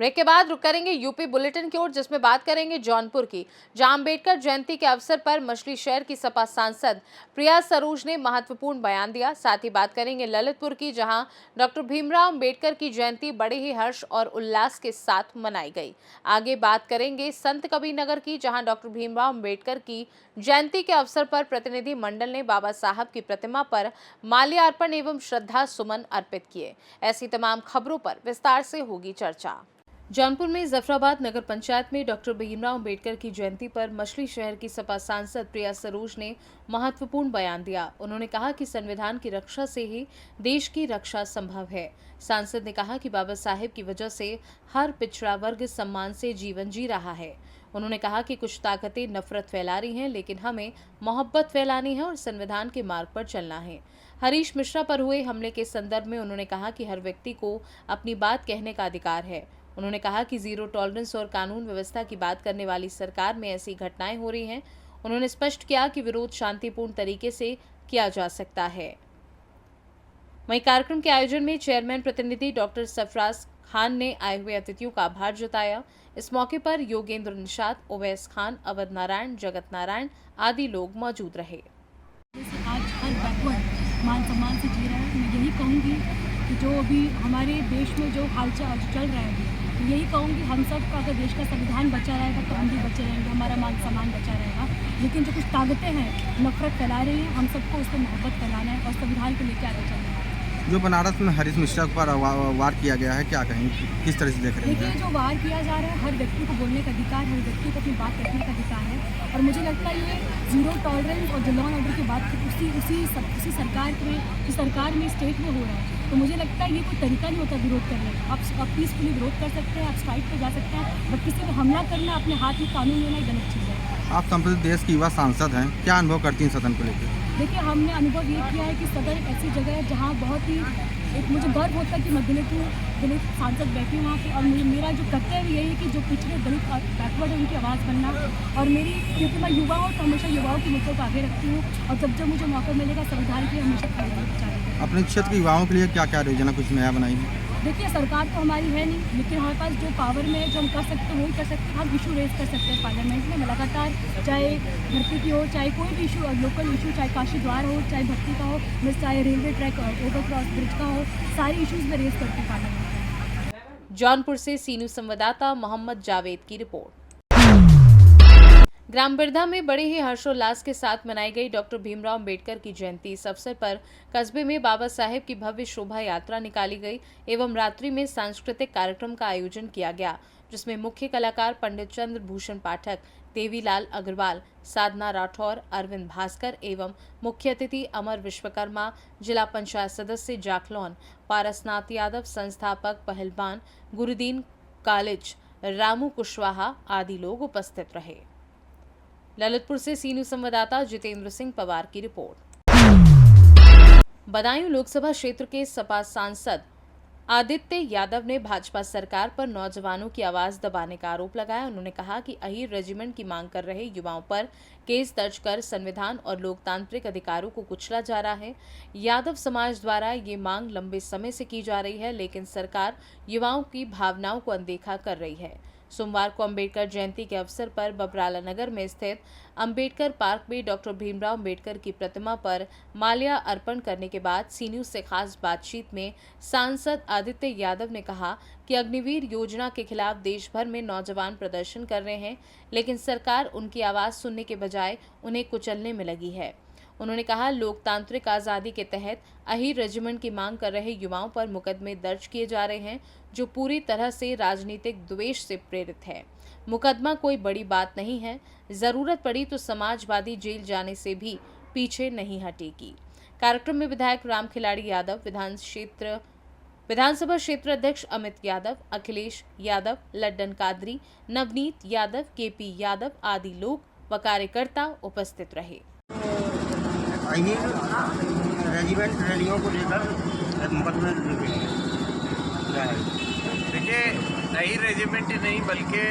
Break के बाद रुक करेंगे यूपी बुलेटिन की ओर, जिसमें बात करेंगे जौनपुर की, जहां अंबेडकर जयंती के अवसर पर मछली शहर की सपा सांसद प्रिया सरोज ने महत्वपूर्ण बयान दिया। साथ ही बात करेंगे ललितपुर की, जहां डॉक्टर भीमराव अंबेडकर की जयंती बड़े ही हर्ष और उल्लास के साथ मनाई गई। आगे बात करेंगे संत कबीरनगर की, जहां डॉक्टर भीमराव अंबेडकर की जयंती के अवसर पर प्रतिनिधि मंडल ने बाबा साहब की प्रतिमा पर माल्यार्पण एवं श्रद्धा सुमन अर्पित किए। ऐसी तमाम खबरों पर विस्तार से होगी चर्चा। जौनपुर में जफराबाद नगर पंचायत में डॉक्टर भीमराव अंबेडकर की जयंती पर मछली शहर की सपा सांसद प्रिया सरोज ने महत्वपूर्ण बयान दिया। उन्होंने कहा कि संविधान की रक्षा से ही देश की रक्षा संभव है। सांसद ने कहा कि बाबा साहेब की वजह से हर पिछड़ा वर्ग सम्मान से जीवन जी रहा है। उन्होंने कहा कि कुछ ताकतें नफरत फैला रही हैं, लेकिन हमें मोहब्बत फैलानी है और संविधान के मार्ग पर चलना है। हरीश मिश्रा पर हुए हमले के संदर्भ में उन्होंने कहा कि हर व्यक्ति को अपनी बात कहने का अधिकार है। उन्होंने कहा कि जीरो टॉलरेंस और कानून व्यवस्था की बात करने वाली सरकार में ऐसी घटनाएं हो रही हैं। उन्होंने स्पष्ट किया कि विरोध शांतिपूर्ण तरीके से किया जा सकता है। वहीं कार्यक्रम के आयोजन में चेयरमैन प्रतिनिधि डॉक्टर सरफराज खान ने आए हुए अतिथियों का आभार जताया। इस मौके पर योगेंद्र निषाद, ओवैस खान, अवध नारायण, जगत नारायण आदि लोग मौजूद रहे। आज हर बैकवर्ड मान सम्मान से जी रहा है। मैं यही कहूँगी कि जो अभी हमारे देश में जो हालचाल चल रहा है, यही कहूँगी हम सब का अगर देश का संविधान बचा रहेगा तो हम भी बचे रहेंगे, हमारा मान सम्मान बचा रहेगा। लेकिन जो कुछ ताकतें हैं नफरत फैला रही हैं, हम सबको उससे मोहब्बत फैलाना है और संविधान को लेकर आगे चलना है। जो बनारस में हरीश मिश्रा पर वार किया गया है, क्या कहेंगे, किस तरह से देख रहे हैं? देखिए, जो वार किया जा रहा है, हर व्यक्ति को बोलने का अधिकार, हर व्यक्ति को अपनी बात रखने का अधिकार है। और मुझे लगता है ये जीरो टॉलरेंस और जो लॉ एंड ऑर्डर की बात उसी सरकार में स्टेट में हो रहा है। तो मुझे लगता है ये कोई तरीका नहीं होता विरोध करने का। आप पीसफुली विरोध कर सकते हैं, आप स्ट्राइक पे जा सकते हैं, बट किसी को हमला करना, अपने हाथ में कानून लेना एक गलत चीज़ है। आप संप्रति देश की युवा सांसद हैं, क्या अनुभव करती हैं सदन को लेकर? देखिए, हमने अनुभव ये किया है कि सदन एक ऐसी जगह है जहाँ बहुत ही मुझे गर्व होता है कि मैं दलित सांसद बैठी हूँ वहाँ पे। और मेरा जो कर्तव्य यही है कि जो पिछड़े दलित बैकवर्ड है उनकी आवाज़ बनना। और क्योंकि मैं युवा हूँ तो हमेशा युवाओं के मुद्दों को आगे रखती हूँ और जब मुझे मौका मिलेगा संविधान के लिए हमेशा खड़ी रहना चाहूँगी। अपने क्षेत्र के युवाओं के लिए क्या क्या योजना कुछ नया बनाई है? देखिए, सरकार तो हमारी है नहीं, लेकिन हमारे पास जो पावर में है, जो हम कर सकते हैं वही कर सकते हैं। हम इशू रेज कर सकते हैं पार्लियामेंट में लगातार, चाहे भर्ती की हो, चाहे कोई भी इशू, लोकल इशू, चाहे काशी द्वार हो, चाहे भर्ती का हो, चाहे रेलवे ट्रैक ओवरक्रॉस ब्रिज का हो, सारी इशूज़ में रेज करती हूँ पार्लियामेंट में। जौनपुर से सीनू संवाददाता मोहम्मद जावेद की रिपोर्ट। ग्राम बिरधा में बड़े ही हर्षोल्लास के साथ मनाई गई डॉक्टर भीमराव अंबेडकर की जयंती। इस अवसर पर कस्बे में बाबा साहेब की भव्य शोभा यात्रा निकाली गई एवं रात्रि में सांस्कृतिक कार्यक्रम का आयोजन किया गया, जिसमें मुख्य कलाकार पंडित चंद्र भूषण पाठक, देवीलाल अग्रवाल, साधना राठौर, अरविंद भास्कर एवं मुख्य अतिथि अमर विश्वकर्मा, जिला पंचायत सदस्य जाखलौन, पारसनाथ यादव, संस्थापक पहलवान गुरुदीन कॉलेज, रामू कुशवाहा आदि लोग उपस्थित रहे। ललितपुर से सीनू संवाददाता जितेंद्र सिंह पवार की रिपोर्ट। बदायूं लोकसभा क्षेत्र के सपा सांसद आदित्य यादव ने भाजपा सरकार पर नौजवानों की आवाज दबाने का आरोप लगाया। उन्होंने कहा कि अहीर रेजिमेंट की मांग कर रहे युवाओं पर केस दर्ज कर संविधान और लोकतांत्रिक अधिकारों को कुचला जा रहा है। यादव समाज द्वारा ये मांग लंबे समय से की जा रही है, लेकिन सरकार युवाओं की भावनाओं को अनदेखा कर रही है। सोमवार को अंबेडकर जयंती के अवसर पर बबराला नगर में स्थित अंबेडकर पार्क में डॉक्टर भीमराव अंबेडकर की प्रतिमा पर माल्या अर्पण करने के बाद सी न्यूज से खास बातचीत में सांसद आदित्य यादव ने कहा कि अग्निवीर योजना के खिलाफ देश भर में नौजवान प्रदर्शन कर रहे हैं, लेकिन सरकार उनकी आवाज सुनने के बजाय उन्हें कुचलने में लगी है। उन्होंने कहा, लोकतांत्रिक आज़ादी के तहत अहीर रेजिमेंट की मांग कर रहे युवाओं पर मुकदमे दर्ज किए जा रहे हैं, जो पूरी तरह से राजनीतिक द्वेष से प्रेरित है। मुकदमा कोई बड़ी बात नहीं है, जरूरत पड़ी तो समाजवादी जेल जाने से भी पीछे नहीं हटेगी। कार्यक्रम में विधायक राम खिलाड़ी यादव, विधानसभा क्षेत्र अध्यक्ष अमित यादव, अखिलेश यादव, लड्डन कादरी, नवनीत यादव, केपी यादव आदि लोग व कार्यकर्ता उपस्थित रहे। अहीर रेजिमेंट रैलियों को लेकर मुकदमे देखिए, अहीर रेजिमेंट ही नहीं बल्कि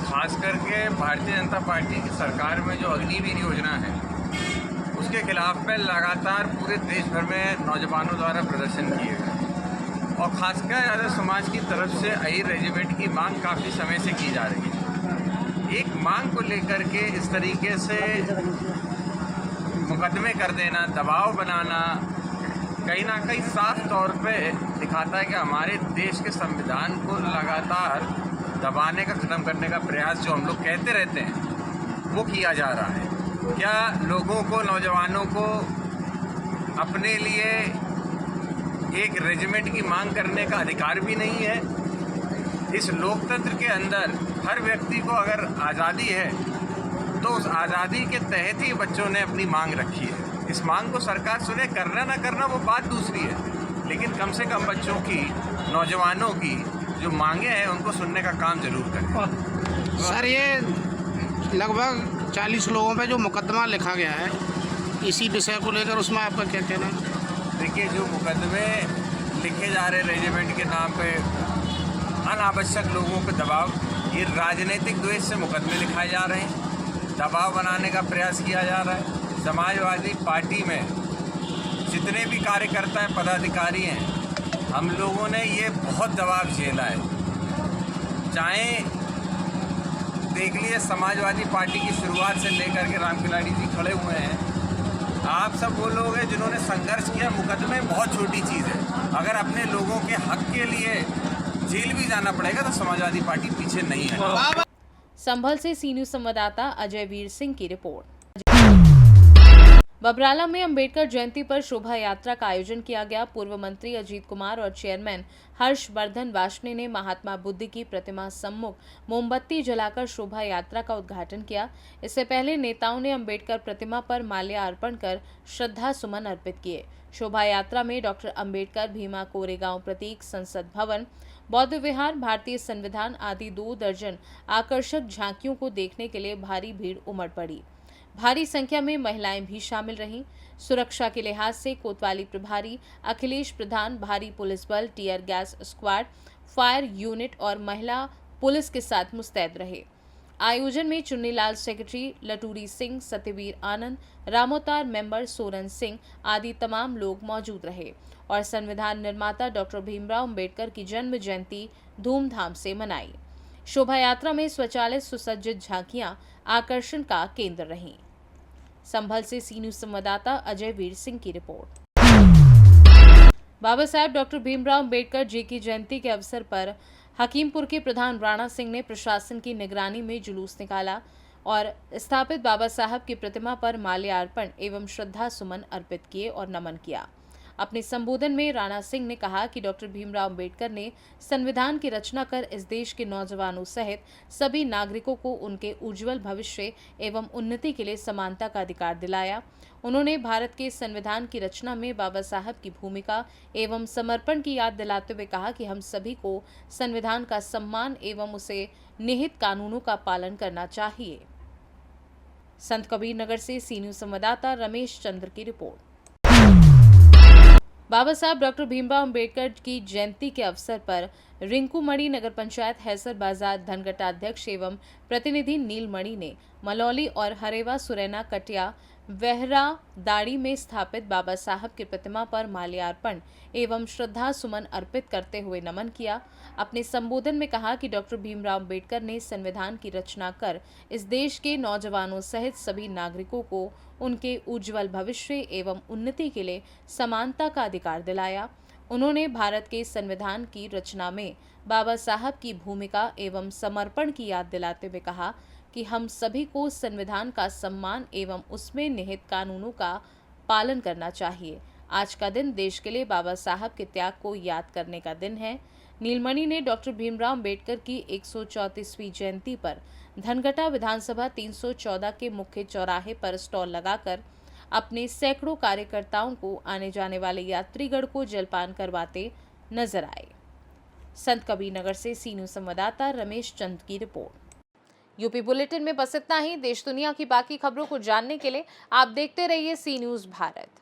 खास करके भारतीय जनता पार्टी की सरकार में जो अग्निवीर योजना है उसके खिलाफ में लगातार पूरे देश भर में नौजवानों द्वारा प्रदर्शन किए गए। और खासकर यादव समाज की तरफ से अहीर रेजिमेंट की मांग काफ़ी समय से की जा रही है। एक मांग को लेकर के इस तरीके से मुकदमे कर देना, दबाव बनाना कहीं ना कहीं साफ तौर पे दिखाता है कि हमारे देश के संविधान को लगातार दबाने का, ख़त्म करने का प्रयास जो हम लोग कहते रहते हैं वो किया जा रहा है। क्या लोगों को, नौजवानों को अपने लिए एक रेजिमेंट की मांग करने का अधिकार भी नहीं है? इस लोकतंत्र के अंदर हर व्यक्ति को अगर आज़ादी है तो उस आज़ादी के तहत ही बच्चों ने अपनी मांग रखी है। इस मांग को सरकार सुने, करना ना करना वो बात दूसरी है, लेकिन कम से कम बच्चों की, नौजवानों की जो मांगे हैं उनको सुनने का काम जरूर करें। सर, ये लगभग 40 लोगों पे जो मुकदमा लिखा गया है इसी विषय को लेकर, उसमें आपका क्या कहना है? देखिए, जो मुकदमे लिखे जा रहे रेजिमेंट के नाम पे, अनावश्यक लोगों पे दबाव, ये राजनीतिक द्वेष से मुकदमे लिखाए जा रहे हैं, दबाव बनाने का प्रयास किया जा रहा है। समाजवादी पार्टी में जितने भी कार्यकर्ता हैं, पदाधिकारी हैं, हम लोगों ने ये बहुत दबाव झेला है। चाहे देख लिए समाजवादी पार्टी की शुरुआत से लेकर के राम खिलाड़ी जी खड़े हुए हैं, आप सब वो लोग हैं जिन्होंने संघर्ष किया। मुकदमे बहुत छोटी चीज़ है, अगर अपने लोगों के हक के लिए जेल भी जाना पड़ेगा तो समाजवादी पार्टी पीछे नहीं है। संभल से सी न्यूज़ संवाददाता अजय वीर सिंह की रिपोर्ट। बबराला में अंबेडकर जयंती पर शोभा यात्रा का आयोजन किया गया। पूर्व मंत्री अजीत कुमार और चेयरमैन हर्षवर्धन वार्ष्णेय ने महात्मा बुद्ध की प्रतिमा सम्मुख मोमबत्ती जलाकर शोभा यात्रा का उद्घाटन किया। इससे पहले नेताओं ने अंबेडकर प्रतिमा पर माल्यार्पण कर श्रद्धा सुमन अर्पित किए। शोभा यात्रा में डॉक्टर अंबेडकर, भीमा कोरेगांव प्रतीक, संसद भवन, बौद्ध विहार, भारतीय संविधान आदि 2 दर्जन आकर्षक झांकियों को देखने के लिए भारी भीड़ उमड़ पड़ी। भारी संख्या में महिलाएं भी शामिल रहीं। सुरक्षा के लिहाज से कोतवाली प्रभारी अखिलेश प्रधान भारी पुलिस बल, tear gas squad, fire unit और महिला पुलिस के साथ मुस्तैद रहे। आयोजन में चुन्नीलाल सेक्रेटरी लटूरी सिंह, सत्यवीर आनंद, रामोतार मेंबर सोरन सिंह आदि तमाम लोग मौजूद रहे और संविधान निर्माता डॉक्टर भीमराव अंबेडकर की जन्म जयंती धूमधाम से मनाई। शोभा यात्रा में स्वचालित सुसज्जित झांकियां आकर्षण का केंद्र रहीं। संभल से सी न्यूज़ संवाददाता अजय वीर सिंह की रिपोर्ट। बाबा साहेब डॉक्टर भीमराव अंबेडकर जी की जयंती के अवसर पर हकीमपुर के प्रधान राणा सिंह ने प्रशासन की निगरानी में जुलूस निकाला और स्थापित बाबा साहब की प्रतिमा पर माल्यार्पण एवं श्रद्धा सुमन अर्पित किए और नमन किया। अपने संबोधन में राणा सिंह ने कहा कि डॉक्टर भीमराव अंबेडकर ने संविधान की रचना कर इस देश के नौजवानों सहित सभी नागरिकों को उनके उज्जवल भविष्य एवं उन्नति के लिए समानता का अधिकार दिलाया। उन्होंने भारत के संविधान की रचना में बाबा साहब की भूमिका एवं समर्पण की याद दिलाते हुए कहा कि हम सभी को संविधान का सम्मान एवं उसे निहित कानूनों का पालन करना चाहिए। संत कबीर नगर से सी न्यूज़ संवाददाता रमेश चंद्र की रिपोर्ट। बाबा साहब डॉक्टर भीमराव अंबेडकर की जयंती के अवसर पर रिंकूमणि नगर पंचायत हैसर बाजार धनगटा अध्यक्ष एवं प्रतिनिधि नीलमणि ने मलौली और हरेवा सुरैना कटिया वेहरा दाड़ी में स्थापित बाबा साहब की प्रतिमा पर माल्यार्पण एवं श्रद्धा सुमन अर्पित करते हुए नमन किया। अपने संबोधन में कहा कि डॉक्टर भीमराव अंबेडकर ने संविधान की रचना कर इस देश के नौजवानों सहित सभी नागरिकों को उनके उज्जवल भविष्य एवं उन्नति के लिए समानता का अधिकार दिलाया। उन्होंने भारत के संविधान की रचना में बाबा साहब की भूमिका एवं समर्पण की याद दिलाते हुए कहा कि हम सभी को संविधान का सम्मान एवं उसमें निहित कानूनों का पालन करना चाहिए। आज का दिन देश के लिए बाबा साहब के त्याग को याद करने का दिन है। नीलमणि ने डॉक्टर भीमराव अंबेडकर की 134वीं जयंती पर धनगटा विधानसभा 314 के मुख्य चौराहे पर स्टॉल लगाकर अपने सैकड़ों कार्यकर्ताओं को आने जाने वाले यात्रीगण को जलपान करवाते नजर आए। संत कबीर नगर से सी न्यूज़ संवाददाता रमेश चंद की रिपोर्ट। यूपी बुलेटिन में बस इतना ही। देश दुनिया की बाकी खबरों को जानने के लिए आप देखते रहिए सी न्यूज़ भारत।